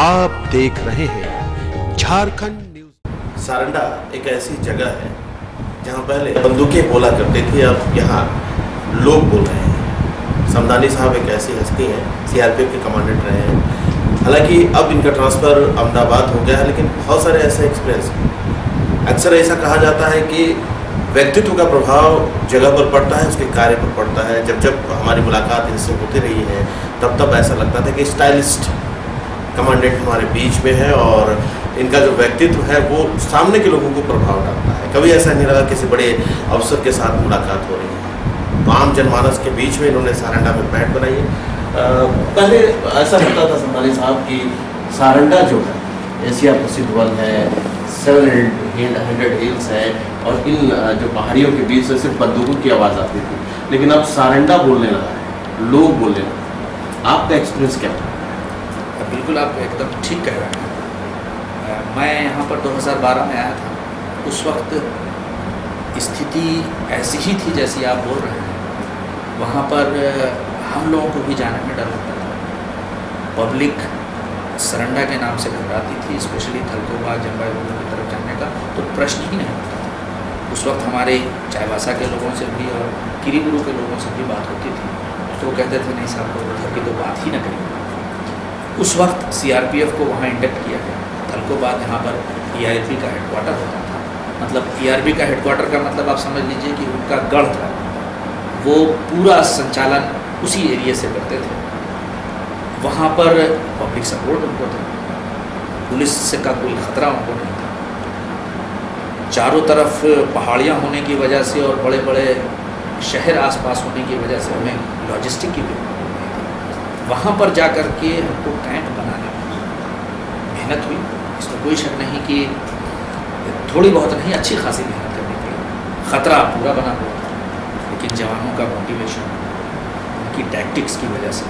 आप देख रहे हैं झारखंड न्यूज। सारंडा एक ऐसी जगह है जहां पहले बंदूकें बोला करते थे, अब यहाँ लोग बोल रहे हैं। समदानी साहब एक ऐसी हस्ती हैं, सीआरपीएफ के कमांडेंट रहे हैं। हालांकि अब इनका ट्रांसफ़र अहमदाबाद हो गया है, लेकिन बहुत सारे ऐसे एक्सपीरियंस हैं। अक्सर ऐसा कहा जाता है कि व्यक्तित्व का प्रभाव जगह पर पड़ता है, उसके कार्य पर पड़ता है। जब जब हमारी मुलाकात इनसे होती रही है तब तब ऐसा लगता था कि स्टाइलिस्ट कमांडेंट हमारे बीच में है और इनका जो व्यक्तित्व है वो सामने के लोगों को प्रभाव डालता है। कभी ऐसा नहीं लगा किसी बड़े अफसर के साथ मुलाकात हो रही है। तो आम जनमानस के बीच में इन्होंने सारंडा में बैठ बनाई है। पहले ऐसा लगता था समदानी साहब की सारंडा जो है एशिया प्रसिद्ध वन है, 700 हिल्स है और इन जो पहाड़ियों के बीच से सिर्फ बंदूकों की आवाज़ आती थी, लेकिन अब सारंडा बोलने लगा है, लोग बोलने लगे। आपका एक्सपीरियंस क्या था? बिल्कुल, आप एकदम ठीक कह रहे हैं। मैं यहाँ पर 2012 में आया था। उस वक्त स्थिति ऐसी ही थी जैसी आप बोल रहे हैं। वहाँ पर हम लोगों को भी जाने में डर लगता था। पब्लिक सरंडा के नाम से घबराती थी, स्पेशली थलकोबाग जंबाई की तरफ जाने का तो प्रश्न ही नहीं होता था। उस वक्त हमारे चाईबासा के लोगों से भी और किरीबुरू के लोगों से भी बात होती थी तो वो कहते थे नहीं साहब लोग उधर की तो बात ही ना करें। उस वक्त सीआरपीएफ को वहाँ इंडक्ट किया गया। थलकोबाग यहाँ पर ईआरपी का हेडक्वार्टर होता था। मतलब ईआरपी का हेडक्वार्टर का मतलब आप समझ लीजिए कि उनका गढ़ था, वो पूरा संचालन उसी एरिया से करते थे। वहाँ पर पब्लिक सपोर्ट उनको था, पुलिस से का कोई खतरा उनको नहीं था। चारों तरफ पहाड़ियाँ होने की वजह से और बड़े बड़े शहर आसपास होने की वजह से हमें लॉजिस्टिक की भी वहाँ पर जा कर के हमको कैंप बनाने में मेहनत हुई। इसमें कोई शक नहीं कि थोड़ी बहुत नहीं, अच्छी खासी मेहनत करनी पड़ी। ख़तरा पूरा बना हुआ था, लेकिन जवानों का मोटिवेशन, उनकी टैक्टिक्स की वजह से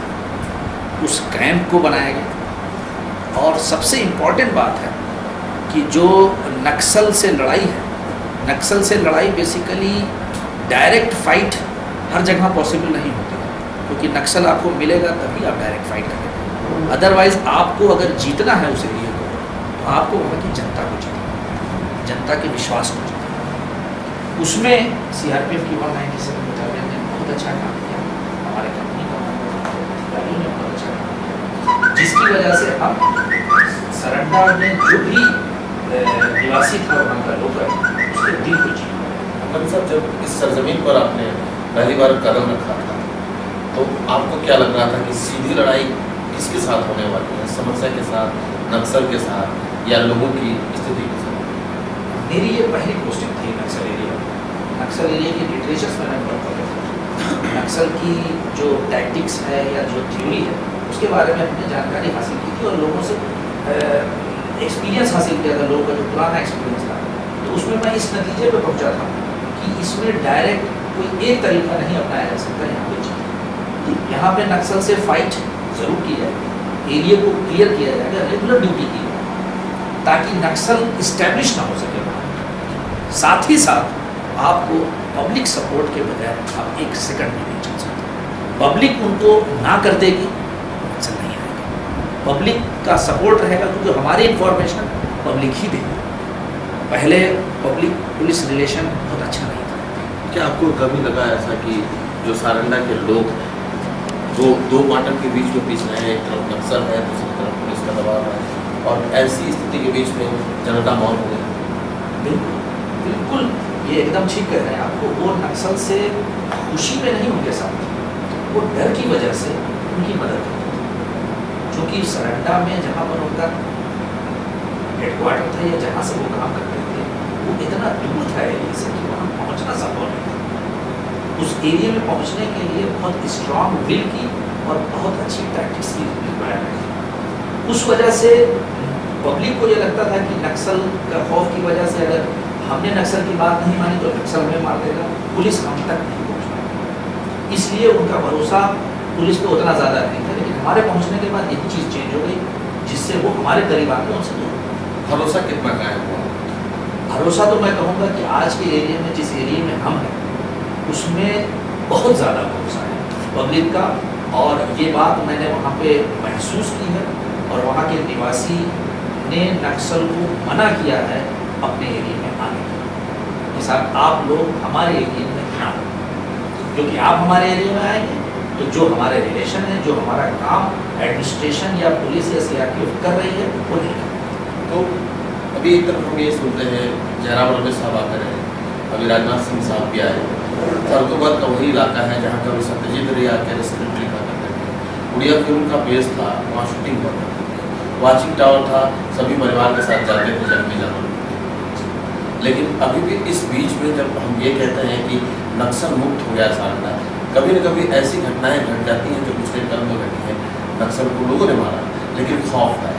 उस कैंप को बनाया गया। और सबसे इम्पॉर्टेंट बात है कि जो नक्सल से लड़ाई है, नक्सल से लड़ाई बेसिकली डायरेक्ट फाइट हर जगह पॉसिबल नहीं होती, क्योंकि नक्सल आपको मिलेगा तभी आप डायरेक्ट फाइट करेंगे। अदरवाइज़ आपको अगर जीतना है उस एरिया को तो आपको वहाँ की जनता को जीतना, जनता के विश्वास को जीतना। उसमें सीआरपीएफ की 197 बटालियन ने बहुत अच्छा काम किया। हमारे कंपनी का ने बहुत अच्छा काम किया, जिसकी वजह से हम सरंडा में जो भी निवासी था वहाँ का लोकल उसके दिल को जीत। साहब, जब इस सरजमीन पर आपने पहली बार कदम रखा था तो आपको क्या लग रहा था कि सीधी लड़ाई किसके साथ होने वाली है? समस्या के साथ, नक्सल के साथ या लोगों की स्थिति के साथ? मेरी ये पहली पोस्टिंग थी नक्सल एरिया। नक्सल एरिया की लिटरेचर्स मैंने पढ़ा था। नक्सल की जो टैक्टिक्स है या जो थ्योरी है उसके बारे में हमने जानकारी हासिल की थी और लोगों से एक्सपीरियंस हासिल किया था, लोगों का जो पुराना एक्सपीरियंस था। तो उसमें मैं इस नतीजे पर पहुँचा था कि इसमें डायरेक्ट कोई एक तरीका नहीं अपनाया जा सकता। यहाँ पे नक्सल से फाइट ज़रूर की जाएगी, एरिया को क्लियर किया जाएगा, रेगुलर ड्यूटी की जाएगी ताकि नक्सल इस्टेब्लिश ना हो सके। साथ ही साथ आपको पब्लिक सपोर्ट के बगैर आप एक सेकंड भी नहीं चल सकते। पब्लिक उनको ना कर देगी, नक्सल नहीं आएगा। पब्लिक का सपोर्ट रहेगा क्योंकि हमारी इंफॉर्मेशन पब्लिक ही देगी। पहले पब्लिक पुलिस रिलेशन बहुत अच्छा नहीं था। क्या आपको कभी लगा ऐसा कि जो सारंडा के लोग दो पाटन के बीच में पीछ रहे हैं, एक तरफ नक्सल है, दूसरी तरफ पुलिस का दबाव है और ऐसी स्थिति के बीच में जनता मौन हो गई? बिल्कुल, ये एकदम ठीक कह रहे हैं। आपको वो नक्सल से खुशी में नहीं उनके साथ, वो डर की वजह से उनकी मदद करते थे। क्योंकि सरंडा में जहाँ पर उनका हेडक्वार्टर था या जहाँ से वो काम करते थे वो इतना दूर था एरिया से कि वहाँ पहुँचना संभव नहीं था। उस एरिया में पहुंचने के लिए बहुत स्ट्रांग विल की और बहुत अच्छी टैक्टिक्स की रिक्वायरमेंट थी। उस वजह से पब्लिक को ये लगता था कि नक्सल का खौफ की वजह से अगर हमने नक्सल की बात नहीं मानी तो नक्सल हमें मार देगा, पुलिस हम तक नहीं पहुँच पाएगी। इसलिए उनका भरोसा पुलिस पे उतना ज़्यादा नहीं था। लेकिन हमारे पहुँचने के बाद यही चीज़ चेंज हो गई जिससे वो हमारे करीब आकर उनसे दूर। भरोसा कितना कायम हुआ? भरोसा तो मैं कहूँगा कि आज के एरिया में, जिस एरिया में हम हैं, उसमें बहुत ज़्यादा भरोसा है पब्लिक का। और ये बात मैंने वहाँ पे महसूस की है और वहाँ के निवासी ने नक्सल को मना किया है अपने एरिया में आने के साथ, आप लोग हमारे एरिया में ना, क्योंकि आप हमारे एरिया में आएंगे तो जो हमारे रिलेशन है, जो हमारा काम एडमिनिस्ट्रेशन या पुलिस या सीआरपीएफ कर रही है वो नहीं कर। तो अभी एक तरफ हम ये सुनते हैं जयराम रमेश साहब आते रहे, अभी राजनाथ सिंह साहब भी आए, फरुखाबाद का वही इलाका है जहाँ का सत्यजीत रे आके रेस्टोरेंट लिखा करते थे, उड़िया फिल्म का बेस था, वहाँ शूटिंग हुआ करती थी, वाचिंग टावर था, सभी परिवार के साथ जाते थे जब भी जाना। लेकिन अभी भी इस बीच में जब हम ये कहते हैं कि नक्सल मुक्त हो गया सारंडा, कभी न कभी ऐसी घटनाएं घट जाती हैं जो पिछले टर्म में घटी हैं, नक्सल को लोगों ने मारा लेकिन खौफ है,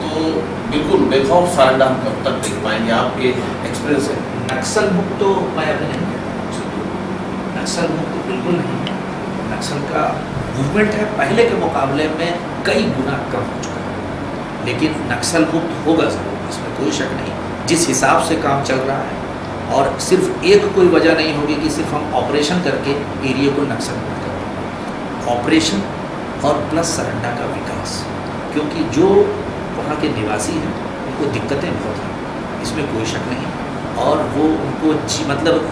तो बिल्कुल बेखौफ सारंडा हम कब तक देख पाएंगे? आपके एक्सपीरियंस है? नक्सल मुक्त तो मैं अभी नहीं कहता, नक्सल मुक्त बिल्कुल नहीं। नक्सल का मूवमेंट है पहले के मुकाबले में कई गुना कम हो चुका है, लेकिन नक्सल मुक्त होगा जरूर, इसमें कोई शक नहीं। जिस हिसाब से काम चल रहा है, और सिर्फ एक कोई वजह नहीं होगी कि सिर्फ हम ऑपरेशन करके एरिया को नक्सल मुक्त करें, ऑपरेशन और प्लस सारंडा का विकास, क्योंकि जो वहाँ के निवासी हैं उनको दिक्कतें बहुत हैं, इसमें कोई शक नहीं, और वो उनको मतलब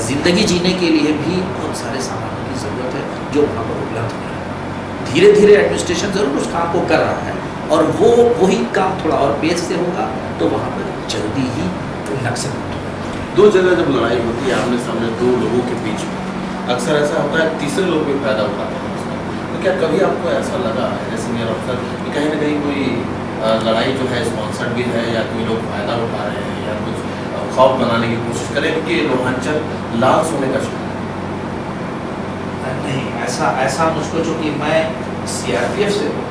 ज़िंदगी जीने के लिए भी बहुत सारे सामानों की ज़रूरत है जो वहाँ पर उपलब्ध नहीं है। धीरे धीरे एडमिनिस्ट्रेशन ज़रूर उस काम को कर रहा है, और वो वही काम थोड़ा और पेज से होगा तो वहाँ पर जल्दी ही नक्सल मुक्त होगा। दो जगह जब लड़ाई होती है आमने सामने दो लोगों के बीच में, अक्सर ऐसा होता है तीसरे लोग भी फायदा उठाते हैं उसका, तो क्या कभी आपको ऐसा लगा है सीनियर अफसर कि कहीं ना कहीं कोई लड़ाई जो है स्पॉन्सर्ड भी है, या कोई लोग फायदा उठा रहे हैं, या कुछ खौफ बनाने की कोशिश करें कि रोमांचन लाल सोने का शुरू? नहीं, ऐसा मुझको, चूँकि मैं सीआरपीएफ से हूँ,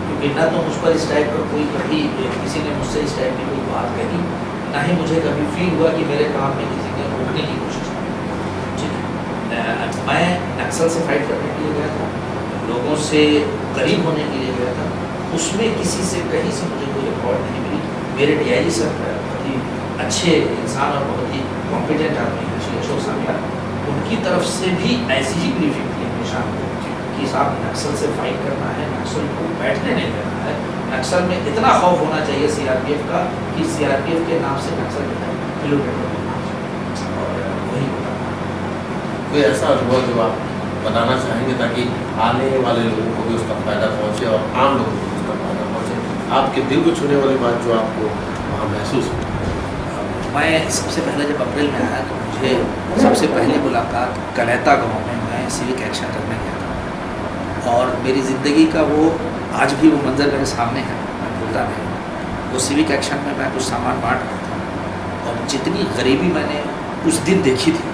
क्योंकि ना तो मुझ पर इस टाइप का कोई कभी किसी ने मुझसे इस टाइप की कोई बात कही, ना ही मुझे कभी फील हुआ कि मेरे काम में किसी ने रोकने की कोशिश की। ठीक है, मैं नक्सल से फाइट करने के लिए गया था, लोगों से करीब होने के लिए गया था, उसमें किसी से कहीं से मुझे कोई रिकॉर्ड नहीं मिली। मेरे डीआईजी सर बहुत ही अच्छे इंसान और बहुत ही कॉम्पिटेंट आदमी हैं श्री अशोक सामिया, उनकी तरफ से भी ऐसी ही ब्रीफिंग थी हमेशा कि साहब नक्सल से फाइट करना है, नक्सल को बैठने नहीं देना है, नक्सल में इतना खौफ होना चाहिए सीआरपीएफ का कि सीआरपीएफ के नाम से नक्सल किलोमीटर और वही होता है। कोई ऐसा अनुभव जो आप बताना चाहेंगे ताकि आने वाले लोगों को भी उसका फ़ायदा पहुँचे और आम लोगों को उसका फ़ायदा पहुँचे, आपके दिल को छूने वाली बात जो आपको वहाँ महसूस हो? मैं सबसे पहले जब अप्रैल में आया तो मुझे सबसे पहली मुलाकात कलैता गांव में मैं सिविक एक्शन करने गया था, और मेरी ज़िंदगी का वो आज भी वो मंज़र मेरे सामने है, मैं भूलता नहीं। वो सिविक एक्शन में मैं कुछ सामान बांट रहा था, और जितनी गरीबी मैंने उस दिन देखी थी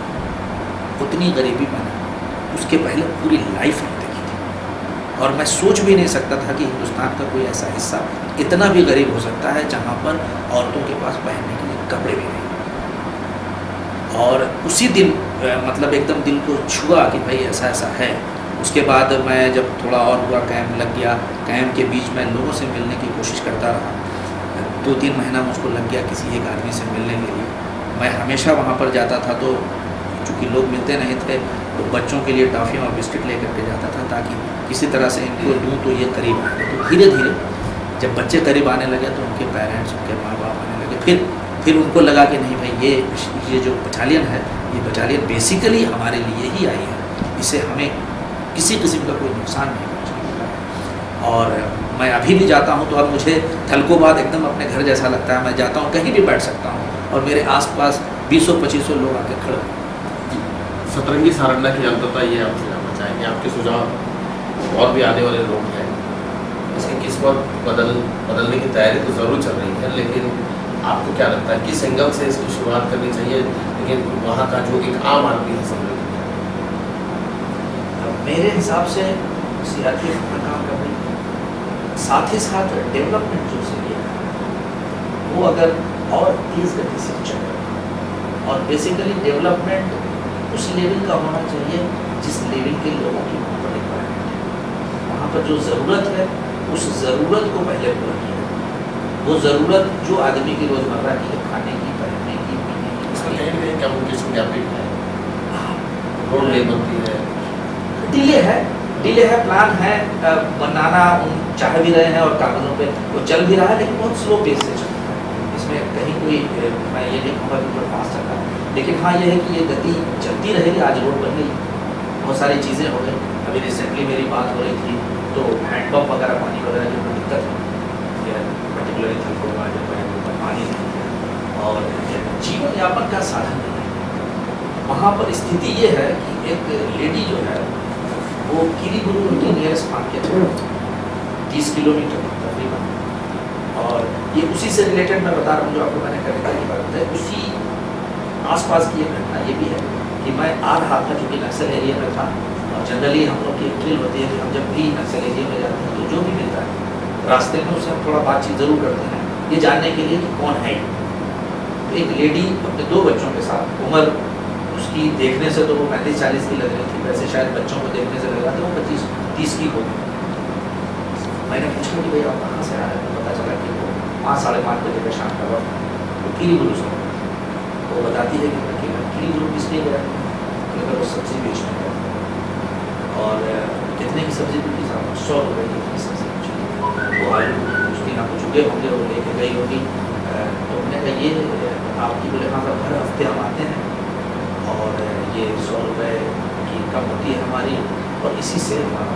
उतनी गरीबी मैंने उसके पहले पूरी लाइफ में देखी थी, और मैं सोच भी नहीं सकता था कि हिंदुस्तान का कोई ऐसा हिस्सा इतना भी गरीब हो सकता है जहाँ पर औरतों के पास पहनने के लिए कपड़े भी नहीं। और उसी दिन मतलब एकदम दिल को छुआ कि भाई ऐसा ऐसा है। उसके बाद मैं जब थोड़ा और हुआ, कैंप लग गया, कैंप के बीच में लोगों से मिलने की कोशिश करता रहा, 2-3 महीना मुझको लग गया किसी एक आदमी से मिलने के लिए। मैं हमेशा वहाँ पर जाता था, तो चूँकि लोग मिलते नहीं थे तो बच्चों के लिए टॉफ़ी और बिस्किट लेकर के जाता था ताकि किसी तरह से इनको दूँ तो ये करीब आए। तो धीरे धीरे जब बच्चे करीब आने लगे तो उनके पेरेंट्स, उनके माँ बाप आने लगे, फिर उनको लगा कि नहीं भाई ये जो बटालियन है, ये बटालियन बेसिकली हमारे लिए ही आई है, इससे हमें किसी किस्म का कोई नुकसान नहीं पहुँचेगा। और मैं अभी भी जाता हूँ तो अब मुझे थलकोबाद एकदम अपने घर जैसा लगता है। मैं जाता हूँ कहीं भी बैठ सकता हूँ और मेरे आसपास 20-25 लोग आके खड़े। सतरंगी सारंडा की अंततः ये आपसे जानना चाहेंगे, आपके सुझाव और भी आने वाले लोग हैं, इसकी किस्मत बदलने की तैयारी तो ज़रूर चल रही है, लेकिन आपको क्या लगता है किस एंगल से इसकी शुरुआत करनी चाहिए, लेकिन वहाँ का जो एक आम आदमी है समझ? मेरे हिसाब से सीआरपीएफ में काम कर रही है, साथ ही साथ डेवलपमेंट जो से लिया है वो अगर और तेज़ गति से चले, और बेसिकली डेवलपमेंट उस लेवल का होना चाहिए जिस लेवल के लोगों की वहाँ पर रिक्वायरमेंट है। वहाँ पर जो ज़रूरत है उस ज़रूरत को पहले पूरा किया, वो ज़रूरत जो आदमी की रोज़मर्रा की है, खाने की, पहनने की, पीने की, इसमें कहीं ना कहीं कम्युनिकेशन गैप है, रोड नहीं बनती है, डिले है। डिले है, प्लान है बनाना, चाह भी रहे हैं और कागजों पे वो चल भी रहा है, लेकिन बहुत स्लो पेस से चल रहा है। इसमें कहीं कोई मैं ये नहीं कहूँगा कि कोई फास्ट चल रहा है, लेकिन हाँ ये है कि ये गति चलती रहेगी। आज रोड बन गई, बहुत सारी चीज़ें हो गई। अभी रिसेंटली मेरी बात हो रही थी तो हैंडपम्प वगैरह, पानी वगैरह की कोई दिक्कत है पर्टिकुलरली थलकोट में जब पानी नहीं है और जीवन यापन का साधन नहीं है। वहाँ पर स्थिति ये है कि एक लेडी जो है वो किरीबुरु उनकी नियरेस्ट मार्केट है, 30 किलोमीटर तकरीबन। और ये उसी से रिलेटेड मैं बता रहा हूँ जो आपको मैंने कविता की बात है, उसी आसपास की एक घटना ये भी है कि मैं आ रहा था, क्योंकि नक्सल एरिया में था और जनरली हम लोग की ड्रिल होती है कि हम जब भी नक्सल एरिया में जाते हैं तो जो भी मिलता है रास्ते में उससे हम थोड़ा बातचीत ज़रूर करते हैं, ये जानने के लिए कि कौन है। तो एक लेडी अपने 2 बच्चों के साथ, उम्र उसकी देखने से तो वो 35-40 की लग रही थी, वैसे शायद बच्चों को देखने से लग रहा था वो 25-30 की होगी। मैंने पूछा कि भैया आप कहाँ से आ रहे हैं, तो पता चला कि वो 5-5:30 बजे का शाम का वक्त वो किरीबुरु से। वो बताती है कि किरीबुरु किस लिए गया, अगर वो सब्जी बेचने गया और कितने की सब्जी बिकी साहब, 100 रुपये की सब्जी बेची। वो आलू उसकी ना कुछ उगे होंगे, वो लेके गई होगी। तो मैंने कहा ये आपकी बोले हाँ सर, हर हफ्ते हम आते हैं और ये 100 रुपये की इनकम होती है हमारी और इसी से हमारा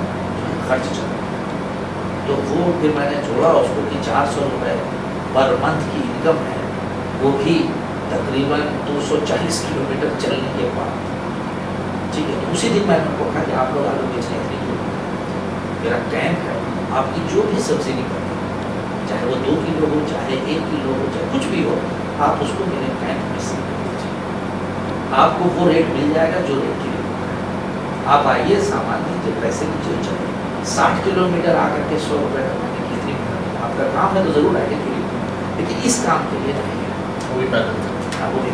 खर्च चलता है। तो वो फिर मैंने जोड़ा उसको कि 400 रुपये पर मंथ की इनकम है, वो भी तकरीबन 240 किलोमीटर चलने के बाद। ठीक है, तो उसी दिन मैंने उनको कहा कि आप लोग आलू बेचने के लिए, मेरा कैंप है, आपकी जो भी सब्सिडी करते हैं, चाहे वो 2 किलो हो, चाहे 1 किलो हो, चाहे कुछ भी हो, आप उसको मेरे कैंप में से आपको वो रेट मिल जाएगा जो रेट की आप आइए, सामान दीजिए, पैसे लीजिए, चलिए। 60 किलोमीटर आकर के 100 रुपये कमाने की इतनी मेहनत, आपका काम है तो ज़रूर आएंगे क्यों, लेकिन इस काम के लिए नहीं है। वो भी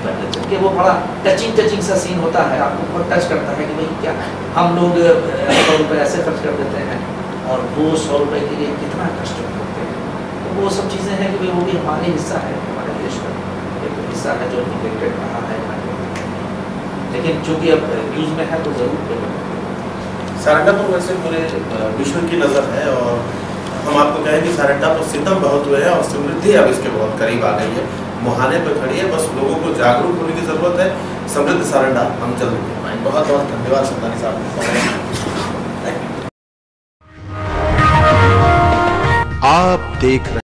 पैदल चल के वो बड़ा टचिंग सा सीन होता है, आपको बहुत टच करता है कि भाई क्या हम लोग 100 रुपये ऐसे खर्च कर देते हैं और वो 100 रुपये के लिए कितना कष्ट करते हैं। तो वो सब चीज़ें हैं कि भाई वो भी हमारे हिस्सा है, हमारे देश का एक हिस्सा है जो निगलेक्टेड रहा है, लेकिन चूँकि अब न्यूज़ में है तो ज़रूर। सारंडा तो वैसे पूरे विश्व की नज़र है और हम आपको कहें कि सारंडा तो सितम बहुत हुए हैं और समृद्धि अब इसके बहुत करीब आ गई है, मुहाने पर खड़ी है। बस लोगों को जागरूक होने की ज़रूरत है। समृद्ध सारंडा हम जल्द पाएंगे। बहुत बहुत धन्यवाद समदानी साहब। आप देख रहे